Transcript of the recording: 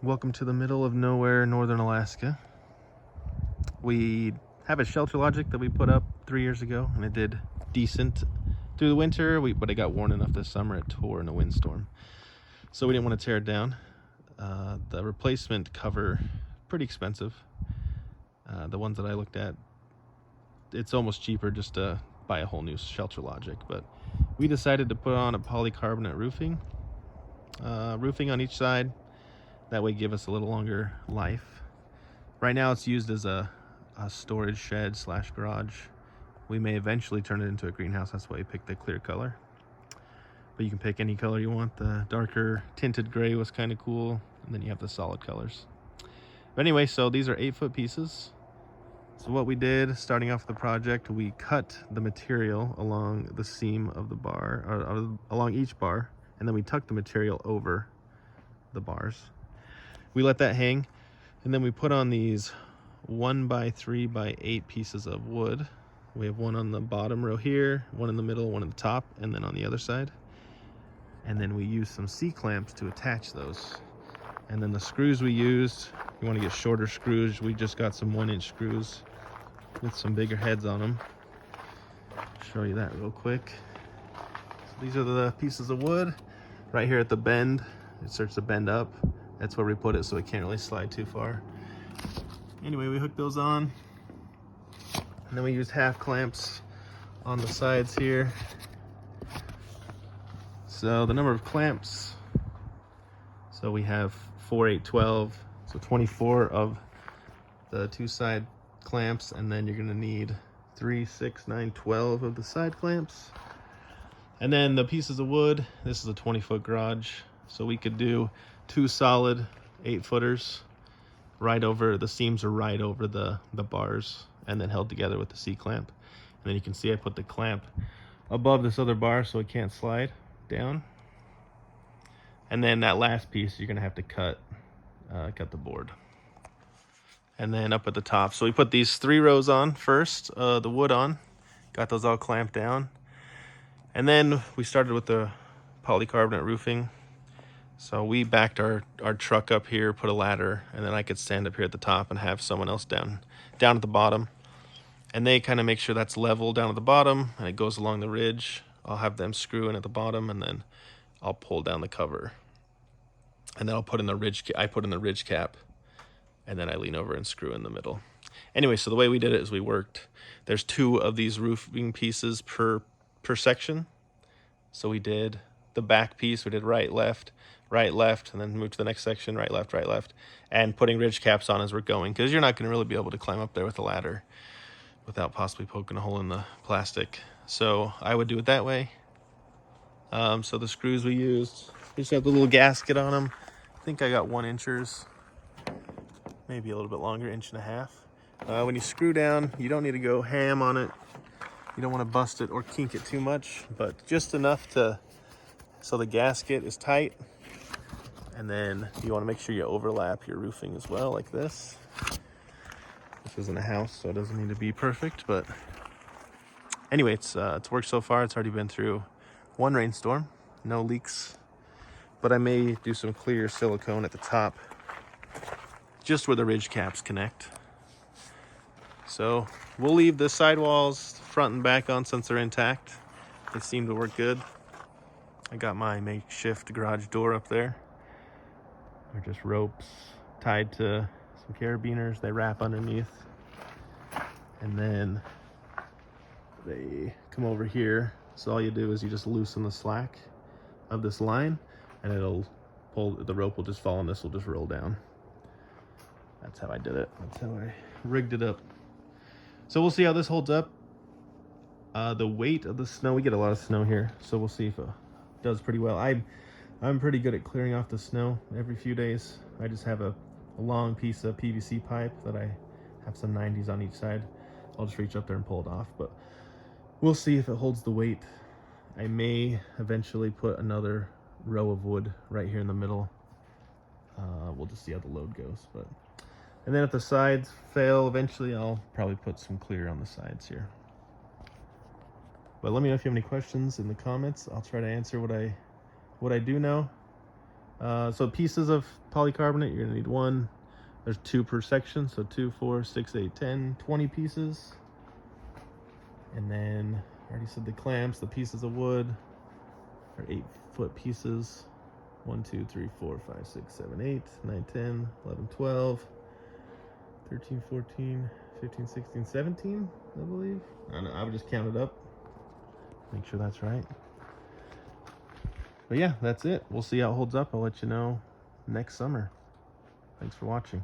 Welcome to the middle of nowhere, northern Alaska. We have a shelter logic that we put up 3 years ago, and it did decent through the winter, but it got worn enough this summer it tore in a windstorm. So we didn't want to tear it down. The replacement cover, pretty expensive. The ones that I looked at, it's almost cheaper just to buy a whole new shelter logic. But we decided to put on a polycarbonate roofing on each side. That way give us a little longer life. Right now it's used as a storage shed / garage. We may eventually turn it into a greenhouse. That's why we picked the clear color. But you can pick any color you want. The darker tinted gray was kind of cool. And then you have the solid colors. But anyway, so these are 8-foot pieces. So what we did, starting off the project, we cut the material along the seam of the bar, or along each bar, and then we tucked the material over the bars. We let that hang, and then we put on these 1x3x8 pieces of wood. We have one on the bottom row here, one in the middle, one at the top, and then on the other side. And then we use some C-clamps to attach those. And then the screws we used, you want to get shorter screws. We just got some 1-inch screws with some bigger heads on them. Show you that real quick. So these are the pieces of wood. Right here at the bend, it starts to bend up. That's where we put it so it can't really slide too far. Anyway, we hooked those on. And then we used half clamps on the sides here. So the number of clamps, so we have 4, 8, 12, so 24 of the two side clamps, and then you're gonna need 3, 6, 9, 12 of the side clamps. And then the pieces of wood, this is a 20-foot garage, so we could do 2 solid 8-footers right over, the seams are right over the bars, and then held together with the C-clamp. And then you can see I put the clamp above this other bar so it can't slide down. And then that last piece you're gonna have to cut the board. And then up at the top, so we put these 3 rows on first, the wood on, got those all clamped down. And then we started with the polycarbonate roofing. So we backed our truck up here, put a ladder, and then I could stand up here at the top and have someone else down at the bottom. And they kind of make sure that's level down at the bottom, and it goes along the ridge. I'll have them screw in at the bottom, and then I'll pull down the cover. And then I'll put in the ridge cap, and then I lean over and screw in the middle. Anyway, so the way we did it is we worked, there's 2 of these roofing pieces per section. So we did the back piece, we did right, left, and then move to the next section, right, left, and putting ridge caps on as we're going, because you're not going to really be able to climb up there with a ladder without possibly poking a hole in the plastic. So I would do it that way. So the screws we used, we just have the little gasket on them. I think I got 1-inchers, maybe a little bit longer, 1.5 inches. When you screw down, you don't need to go ham on it. You don't want to bust it or kink it too much, but just enough so the gasket is tight. And then you want to make sure you overlap your roofing as well, like this. This isn't a house, so it doesn't need to be perfect, but anyway, it's worked so far. It's already been through 1 rainstorm, no leaks, but I may do some clear silicone at the top, just where the ridge caps connect. So we'll leave the sidewalls front and back on since they're intact. They seem to work good. I got my makeshift garage door up there. They're just ropes tied to some carabiners. They wrap underneath, and then they come over here. So all you do is you just loosen the slack of this line, and it'll pull, the rope will just fall, and this will just roll down. That's how I did it. That's how I rigged it up. So we'll see how this holds up. The weight of the snow, we get a lot of snow here, so we'll see if it does pretty well. I'm pretty good at clearing off the snow every few days. I just have a long piece of PVC pipe that I have some 90s on each side. I'll just reach up there and pull it off, but we'll see if it holds the weight. I may eventually put another row of wood right here in the middle. We'll just see how the load goes. And then if the sides fail, eventually I'll probably put some clear on the sides here. But let me know if you have any questions in the comments. I'll try to answer what I do know. So pieces of polycarbonate, you're gonna need one. There's 2 per section, so 2, 4, 6, 8, 10, 20 pieces. And then I already said the clamps, the pieces of wood are 8-foot pieces. 1, 2, 3, 4, 5, 6, 7, 8, 9, 10, 11, 12, 13, 14, 15, 16, 17, I believe. I don't know, I would just count it up, make sure that's right. But yeah, that's it. We'll see how it holds up. I'll let you know next summer. Thanks for watching.